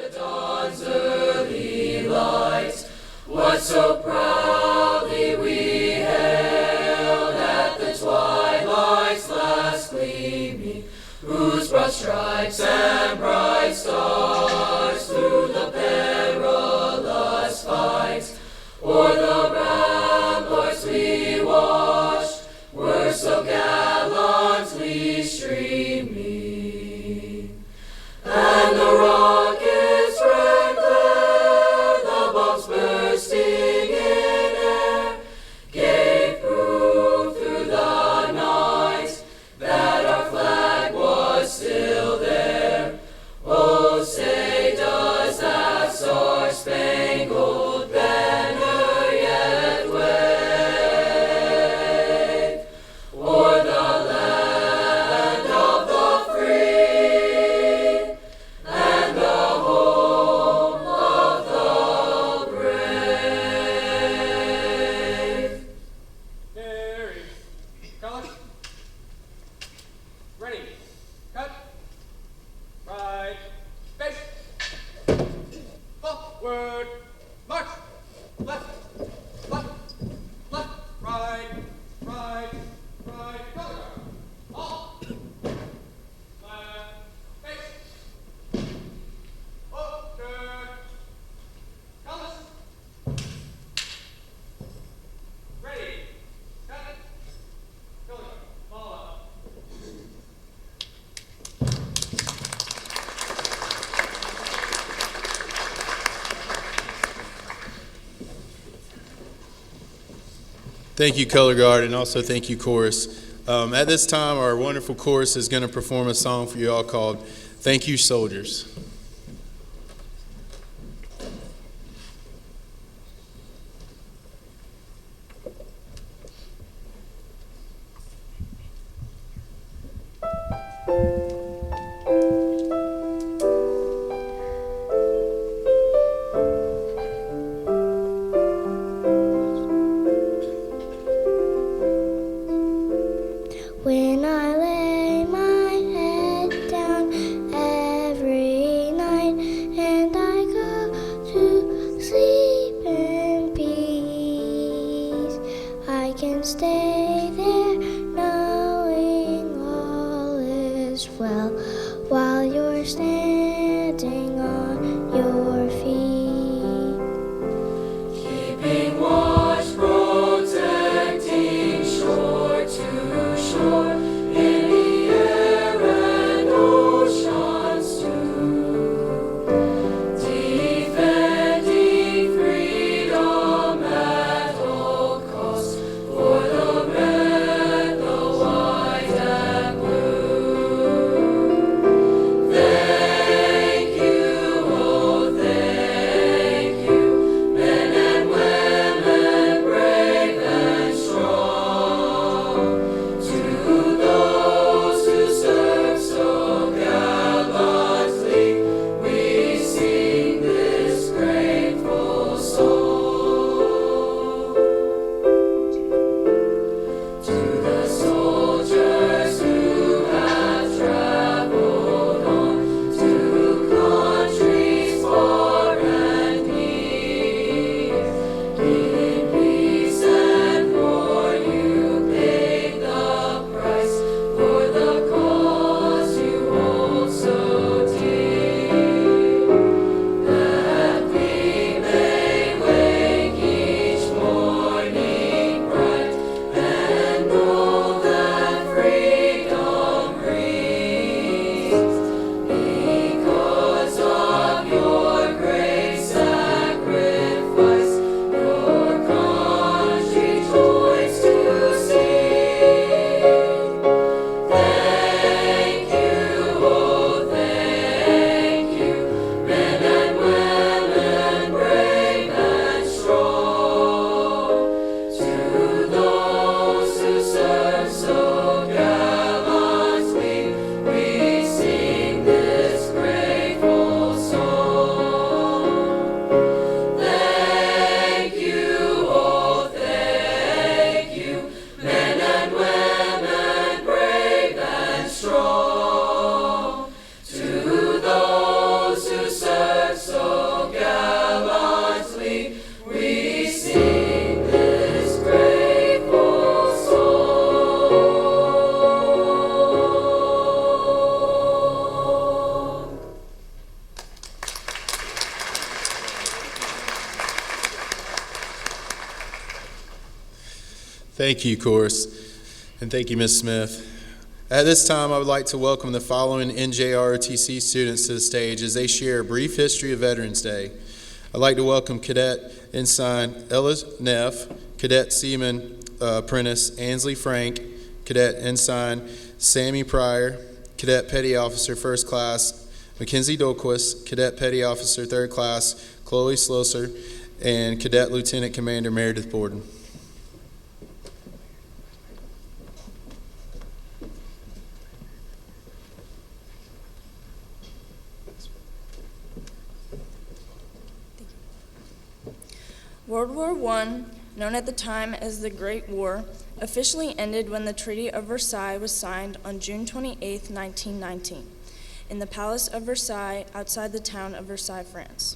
dawn's early light, what so proudly we hailed at the twilight's last gleaming, whose broad stripes and bright stars through the perilous fight o'er the ramparts we watched were so gallantly streaming. And the rockets red glare, the bombs bursting in air, gave proof through the night that our flag was still there. Oh, say does that star-spangled banner yet wave o'er the land of the free and the home of the brave? Carry. Colors. Ready. Cut. Right. Space. Forward. March. Left. Left. Left. Right. Right. Right. Color. All. Left. Space. Turn. Colors. Ready. Cut. Color. All up. Thank you, Color Guard, and also thank you, Chorus. At this time, our wonderful chorus is going to perform a song for you all called Thank You, Soldiers. When I lay my head down every Thank you, chorus, and thank you, Ms. Smith. At this time, I would like to welcome the following NJROTC students to the stage as they share a brief history of Veterans Day. I'd like to welcome Cadet Ensign Ella Neff, Cadet Seaman Apprentice Ansley Frank, Cadet Ensign Sammy Pryor, Cadet Petty Officer First Class Mackenzie Dolquist, Cadet Petty Officer Third Class Chloe Slosser, and Cadet Lieutenant Commander Meredith Borden. World War I, known at the time as the Great War, officially ended when the Treaty of Versailles was signed on June 28, 1919, in the Palace of Versailles outside the town of Versailles, France.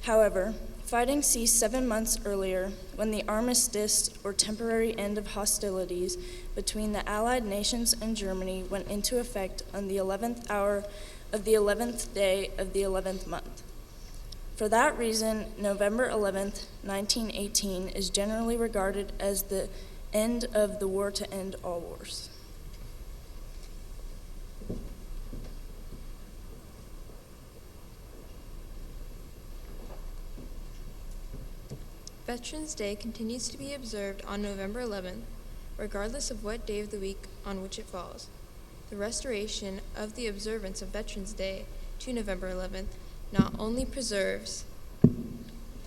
However, fighting ceased 7 months earlier when the armistice, or temporary end of hostilities, between the Allied nations and Germany went into effect on the 11th hour of the 11th day of the 11th month. For that reason, November 11th, 1918 is generally regarded as the end of the war to end all wars. Veterans Day continues to be observed on November 11th, regardless of what day of the week on which it falls. The restoration of the observance of Veterans Day to November 11th not only preserves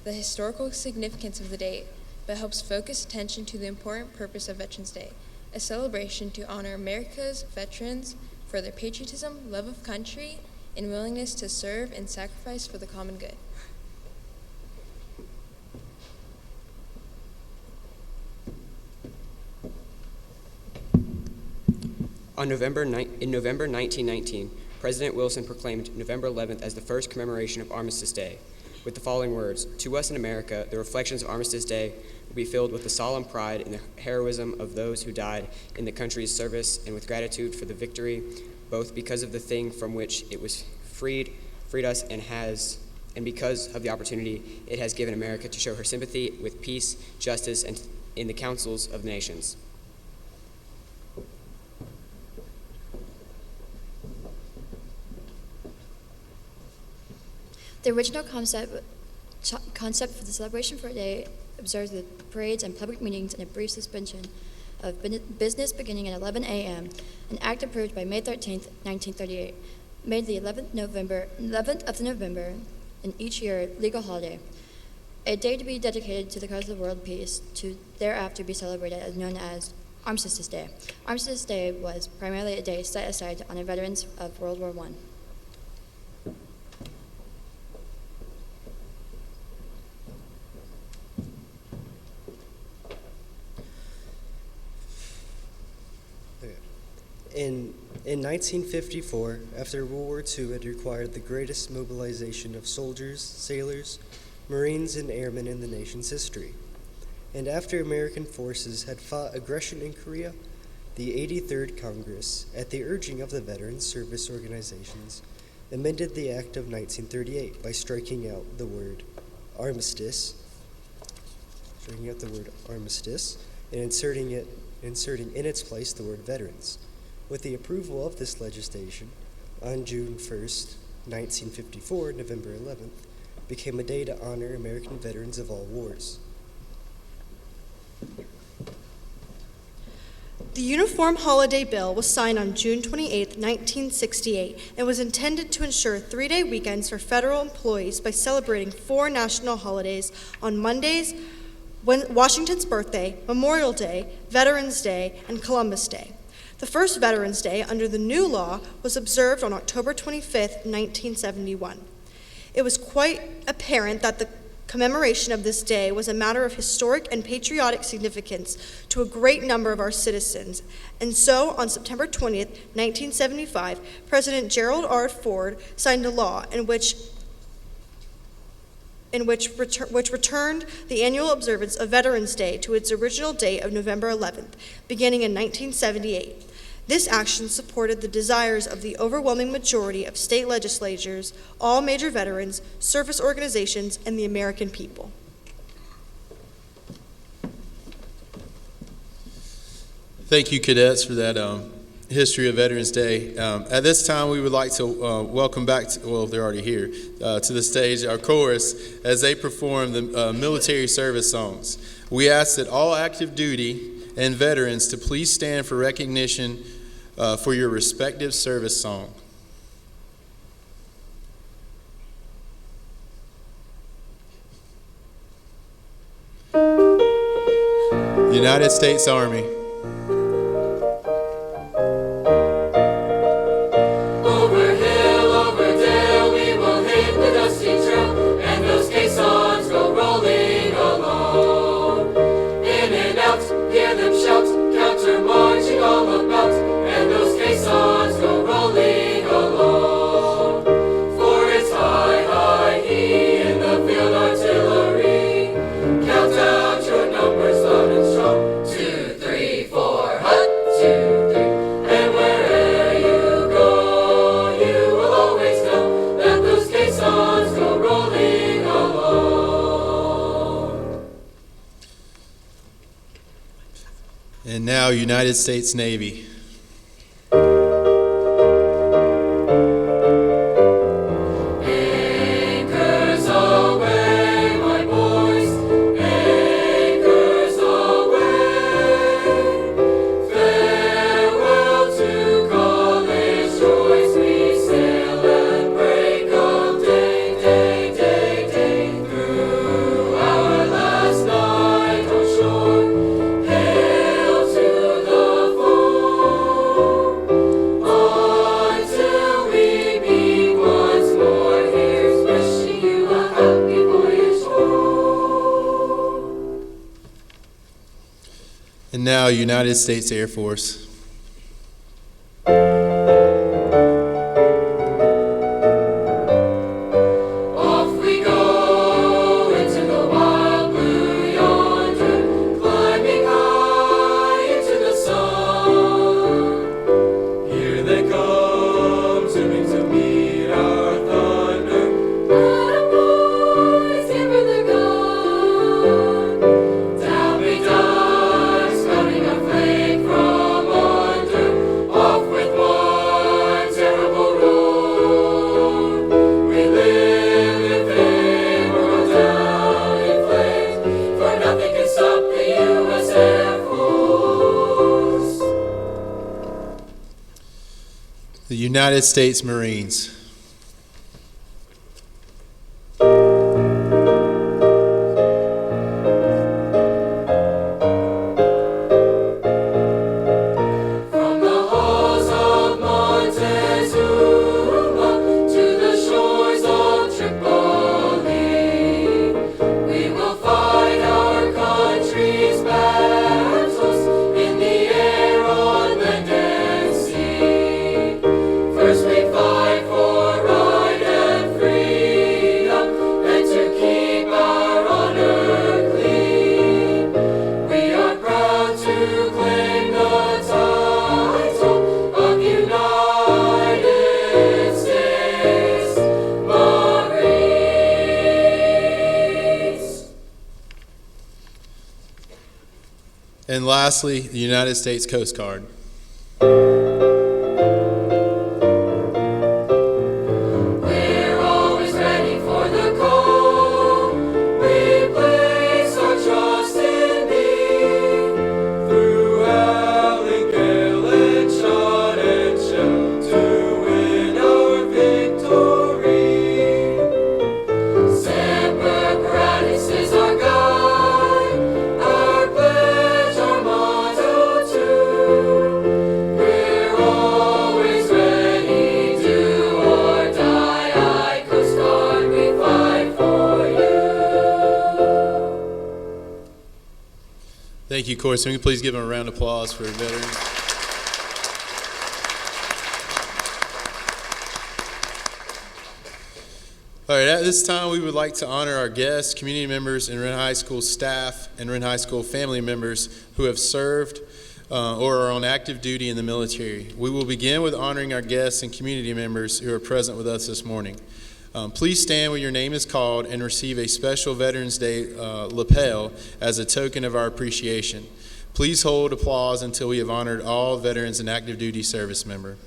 the historical significance of the date, but helps focus attention to the important purpose of Veterans Day, a celebration to honor America's veterans for their patriotism, love of country, and willingness to serve and sacrifice for the common good. In November 1919, President Wilson proclaimed November 11th as the first commemoration of Armistice Day, with the following words: "To us in America, the reflections of Armistice Day will be filled with the solemn pride in the heroism of those who died in the country's service, and with gratitude for the victory, both because of the thing from which it was freed us, and because of the opportunity it has given America to show her sympathy with peace, justice, and in the councils of the nations." The original concept for the celebration for a day observes the parades and public meetings and a brief suspension of business beginning at 11 a.m., an act approved by May 13, 1938, made the 11th of November in each year legal holiday, a day to be dedicated to the cause of world peace, to thereafter be celebrated as known as Armistice Day. Armistice Day was primarily a day set aside to honor veterans of World War I. In 1954, after World War II had required the greatest mobilization of soldiers, sailors, Marines, and airmen in the nation's history, and after American forces had fought aggression in Korea, the 83rd Congress, at the urging of the veteran service organizations, amended the Act of 1938 by striking out the word armistice, and inserting in its place the word veterans. With the approval of this legislation, on June 1st, 1954, November 11th, became a day to honor American veterans of all wars. The Uniform Holiday Bill was signed on June 28, 1968, and was intended to ensure 3-day weekends for federal employees by celebrating 4 national holidays on Mondays: Washington's birthday, Memorial Day, Veterans Day, and Columbus Day. The first Veterans Day under the new law was observed on October 25, 1971. It was quite apparent that the commemoration of this day was a matter of historic and patriotic significance to a great number of our citizens, and so on September 20, 1975, President Gerald R. Ford signed a law which returned the annual observance of Veterans Day to its original date of November 11th, beginning in 1978. This action supported the desires of the overwhelming majority of state legislatures, all major veterans, service organizations, and the American people. Thank you, cadets, for that history of Veterans Day. At this time, we would like to welcome back, they're already here, to the stage our chorus as they perform the military service songs. We ask that all active duty and veterans to please stand for recognition for your respective service song. United States Army. Over hill, over dale, we will hit the dusty trail, and those caissons go rolling along. In and out, hear them shout, counter marching all about, and those caissons go rolling along. For it's high, high, he in the field artillery. Count out your numbers loud and strong. 2, 3, 4, hut, 2, 3. And wherever you go, you will always know that those caissons go rolling along. And now, United States Navy. Anchors aweigh, my boys, anchors aweigh. Farewell to college joys, we sail and break of day, day, day, day. Through our last night on shore, hail to the foe. Until we meet once more, here's wishing you a happy voyage home. And now, United States Air Force. Off we go into the wild blue yonder, climbing high into the sun. Here they come, zooming to meet our thunder. Atta boys, give the gun. Down we dive, spouting a flake from under. Off with one terrible roar. We live in fame, we're down in flames, for nothing can stop the U.S. Air Force. The United States Marines. From the halls of Montezuma to the shores of Tripoli, we will fight our country's battles in the air, on land and sea. First we fight for right and freedom, and to keep our honor clean. We are proud to claim the title of United States Marines. And lastly, the United States Coast Guard. We're always ready for the call. We place our trust in Thee. Through howling gale and shot and shell, to win our victory. Semper Paratus is our guide, our pledge, our motto too. We're always ready, do or die. Aye, Coast Guard, we fight for you. Thank you, chorus. Can we please give them a round of applause for veterans? All right, at this time, we would like to honor our guests, community members, and Wren High School staff and Wren High School family members who have served or are on active duty in the military. We will begin with honoring our guests and community members who are present with us this morning. Please stand when your name is called and receive a special Veterans Day lapel as a token of our appreciation. Please hold applause until we have honored all veterans and active duty service member.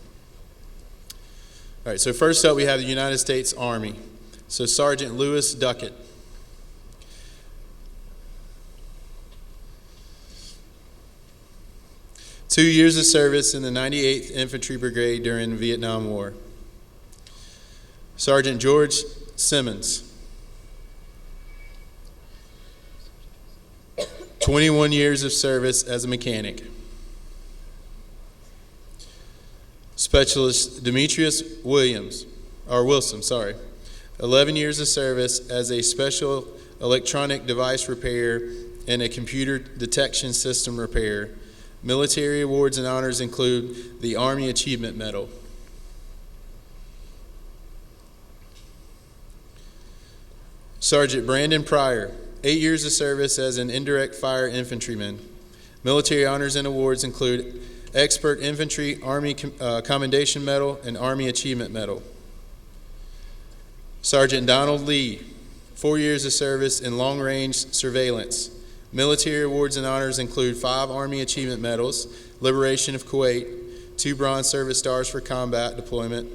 All right, so first up we have the United States Army. So Sergeant Lewis Duckett. Two years of service in the 98th Infantry Brigade during the Vietnam War. Sergeant George Simmons. 21 years of service as a mechanic. Specialist Demetrius Wilson, 11 years of service as a special electronic device repair and a computer detection system repair. Military awards and honors include the Army Achievement Medal. Sergeant Brandon Pryor, 8 years of service as an indirect fire infantryman. Military honors and awards include Expert Infantry Army Commendation Medal and Army Achievement Medal. Sergeant Donald Lee, 4 years of service in long-range surveillance. Military awards and honors include 5 Army Achievement Medals, Liberation of Kuwait, 2 Bronze Service Stars for Combat Deployment,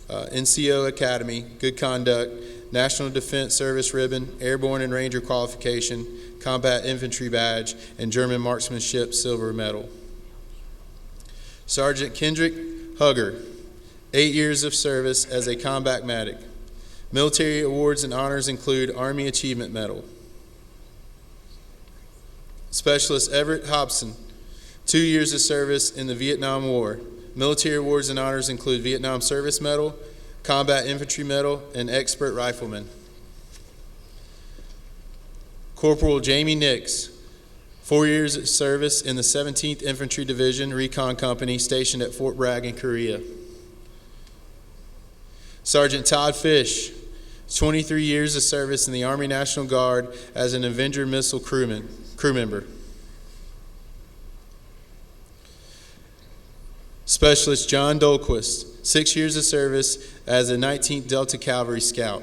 NCO Academy, Good Conduct, National Defense Service Ribbon, Airborne and Ranger Qualification, Combat Infantry Badge, and German Marksmanship Silver Medal. Sergeant Kendrick Hugger, 8 years of service as a combat medic. Military awards and honors include Army Achievement Medal. Specialist Everett Hobson, 2 years of service in the Vietnam War. Military awards and honors include Vietnam Service Medal, Combat Infantry Medal, and Expert Rifleman. Corporal Jamie Nix, 4 years of service in the 17th Infantry Division Recon Company stationed at Fort Bragg in Korea. Sergeant Todd Fish, 23 years of service in the Army National Guard as an Avenger missile crew member. Specialist John Dolquist, 6 years of service as a 19th Delta Cavalry Scout.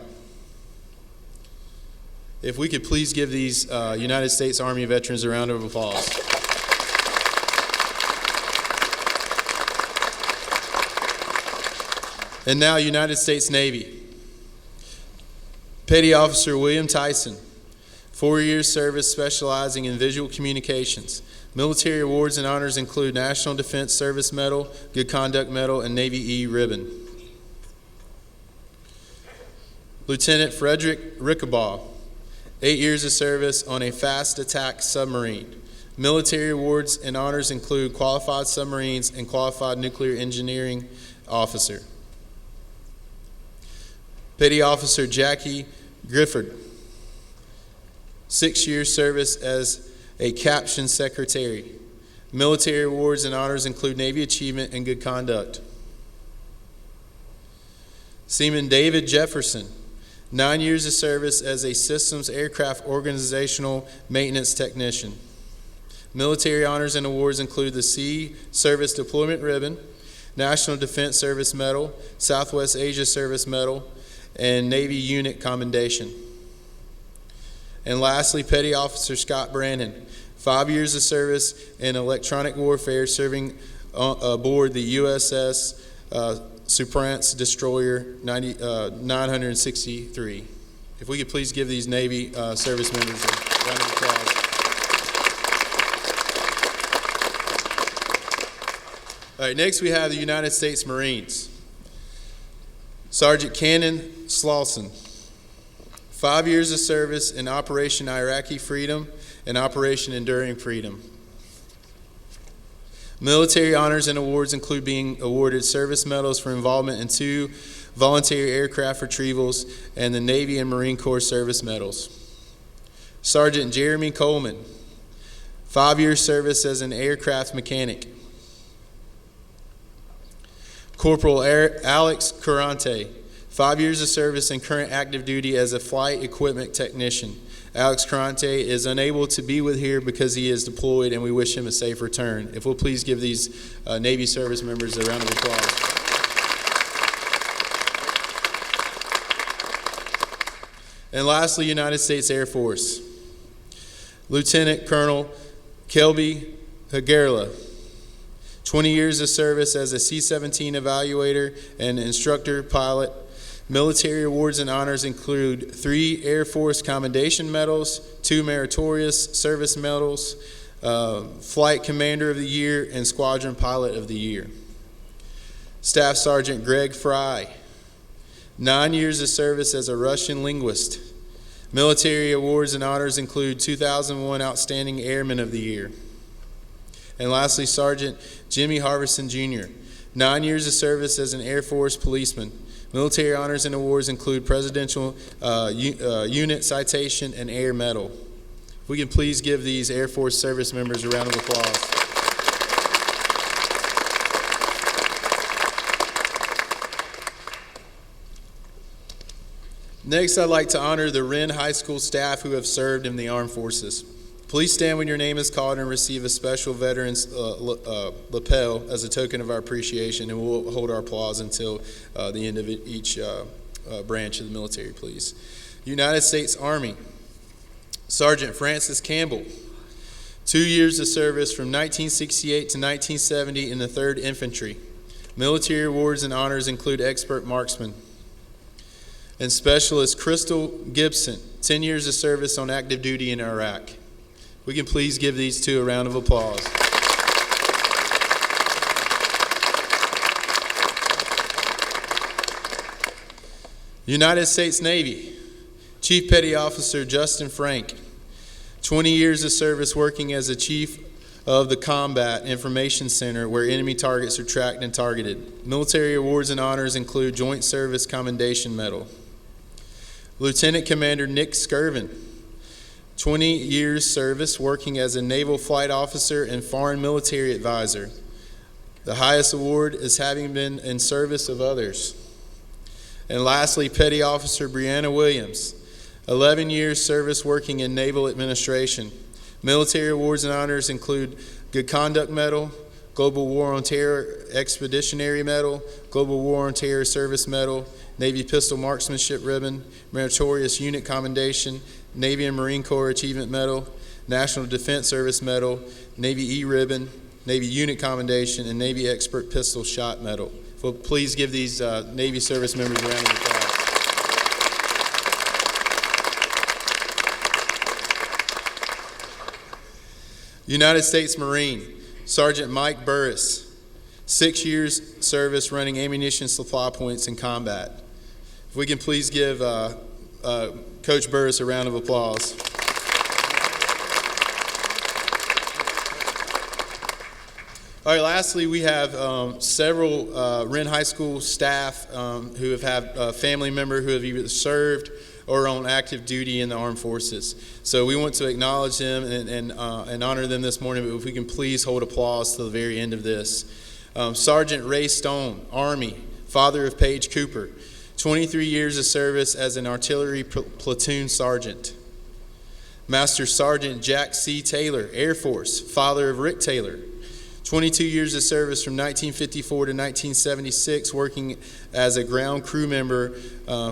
If we could please give these United States Army veterans a round of applause. And now, United States Navy. Petty Officer William Tyson, 4 years service specializing in visual communications. Military awards and honors include National Defense Service Medal, Good Conduct Medal, and Navy E ribbon. Lieutenant Frederick Rickabaugh, 8 years of service on a fast attack submarine. Military awards and honors include Qualified Submarines and Qualified Nuclear Engineering Officer. Petty Officer Jackie Grifford, 6 years service as a caption secretary. Military awards and honors include Navy Achievement and Good Conduct. Seaman David Jefferson, 9 years of service as a systems aircraft organizational maintenance technician. Military honors and awards include the Sea Service Deployment Ribbon, National Defense Service Medal, Southwest Asia Service Medal, and Navy Unit Commendation. And lastly, Petty Officer Scott Brandon, 5 years of service in electronic warfare, serving aboard the USS Suprance Destroyer 963. If we could please give these Navy service members a round of applause. All right, next we have the United States Marines. Sergeant Cannon Slauson, 5 years of service in Operation Iraqi Freedom and Operation Enduring Freedom. Military honors and awards include being awarded service medals for involvement in 2 voluntary aircraft retrievals and the Navy and Marine Corps service medals. Sergeant Jeremy Coleman, 5 years service as an aircraft mechanic. Corporal Alex Curante, 5 years of service and current active duty as a flight equipment technician. Alex Curante is unable to be with here because he is deployed, and we wish him a safe return. If we'll please give these Navy service members a round of applause. And lastly, United States Air Force. Lieutenant Colonel Kelby Hagerla, 20 years of service as a C-17 evaluator and instructor pilot. Military awards and honors include 3 Air Force Commendation Medals, 2 Meritorious Service Medals, Flight Commander of the Year, and Squadron Pilot of the Year. Staff Sergeant Greg Fry, 9 years of service as a Russian linguist. Military awards and honors include 2001 Outstanding Airman of the Year. And lastly, Sergeant Jimmy Harvison Jr., 9 years of service as an Air Force policeman. Military honors and awards include Presidential Unit Citation and Air Medal. If we can please give these Air Force service members a round of applause. Next, I'd like to honor the Wren High School staff who have served in the armed forces. Please stand when your name is called and receive a special veteran's lapel as a token of our appreciation, and we'll hold our applause until the end of each branch of the military, please. United States Army, Sergeant Francis Campbell, 2 years of service from 1968 to 1970 in the 3rd Infantry. Military awards and honors include Expert Marksman. And Specialist Crystal Gibson, 10 years of service on active duty in Iraq. We can please give these two a round of applause. United States Navy, Chief Petty Officer Justin Frank, 20 years of service working as a chief of the Combat Information Center where enemy targets are tracked and targeted. Military awards and honors include Joint Service Commendation Medal. Lieutenant Commander Nick Skirvin, 20 years service working as a naval flight officer and foreign military advisor. The highest award is having been in service of others. And lastly, Petty Officer Brianna Williams, 11 years service working in naval administration. Military awards and honors include Good Conduct Medal, Global War on Terror Expeditionary Medal, Global War on Terror Service Medal, Navy Pistol Marksmanship Ribbon, Meritorious Unit Commendation, Navy and Marine Corps Achievement Medal, National Defense Service Medal, Navy E-Ribbon, Navy Unit Commendation, and Navy Expert Pistol Shot Medal. So please give these Navy service members a round of applause. United States Marine, Sergeant Mike Burris, 6 years service running ammunition supply points in combat. If we can please give Coach Burris a round of applause. All right, lastly, we have several Wren High School staff who have had a family member who have either served or on active duty in the armed forces. So we want to acknowledge them and honor them this morning, but if we can please hold applause to the very end of this. Sergeant Ray Stone, Army, father of Paige Cooper, 23 years of service as an artillery platoon sergeant. Master Sergeant Jack C. Taylor, Air Force, father of Rick Taylor, 22 years of service from 1954 to 1976, working as a ground crew member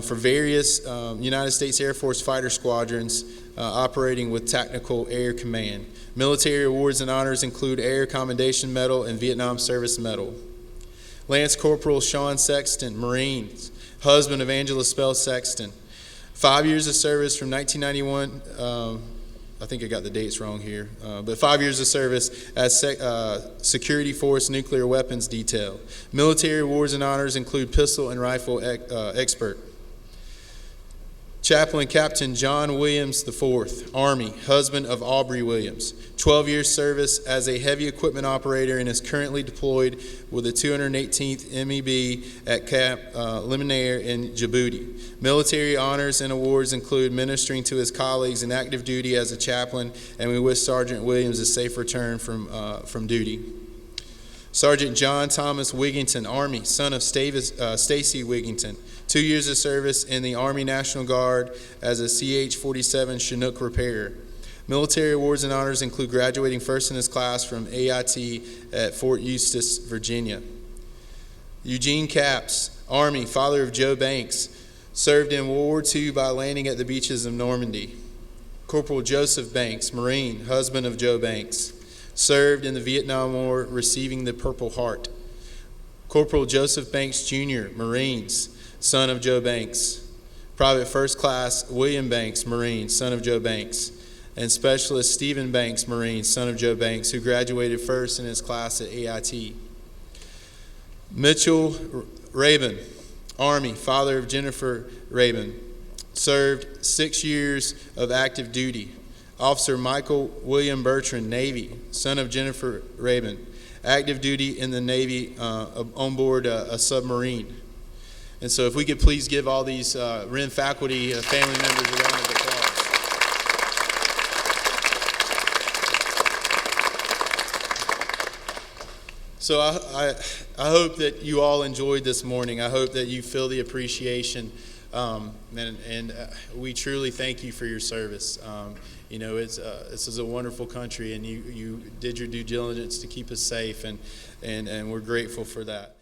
for various United States Air Force fighter squadrons operating with Tactical Air Command. Military awards and honors include Air Commendation Medal and Vietnam Service Medal. Lance Corporal Sean Sexton, Marines, husband of Angela Spell Sexton. 5 years of service from 1991, I think I got the dates wrong here, but 5 years of service as Security Force Nuclear Weapons Detail. Military awards and honors include Pistol and Rifle Expert. Chaplain Captain John Williams IV, Army, husband of Aubrey Williams. 12 years service as a heavy equipment operator and is currently deployed with the 218th MEB at Camp Liminaire in Djibouti. Military honors and awards include ministering to his colleagues in active duty as a chaplain, and we wish Sergeant Williams a safe return from duty. Sergeant John Thomas Wigington, Army, son of Stacy Wigington. 2 years of service in the Army National Guard as a CH-47 Chinook repairer. Military awards and honors include graduating first in his class from AIT at Fort Eustis, Virginia. Eugene Capps, Army, father of Joe Banks, served in World War II by landing at the beaches of Normandy. Corporal Joseph Banks, Marine, husband of Joe Banks. served in the Vietnam War, receiving the Purple Heart. Corporal Joseph Banks Jr., Marines, son of Joe Banks. Private First Class William Banks, Marine, son of Joe Banks. And Specialist Stephen Banks, Marine, son of Joe Banks, who graduated first in his class at AIT. Mitchell Rabin, Army, father of Jennifer Rabin, served 6 years of active duty. Officer Michael William Bertrand, Navy, son of Jennifer Rabin, active duty in the Navy on board a submarine. And so if we could please give all these Wren faculty family members a round of applause. So I hope that you all enjoyed this morning. I hope that you feel the appreciation, and we truly thank you for your service. You know, this is a wonderful country, and you did your due diligence to keep us safe, and we're grateful for that.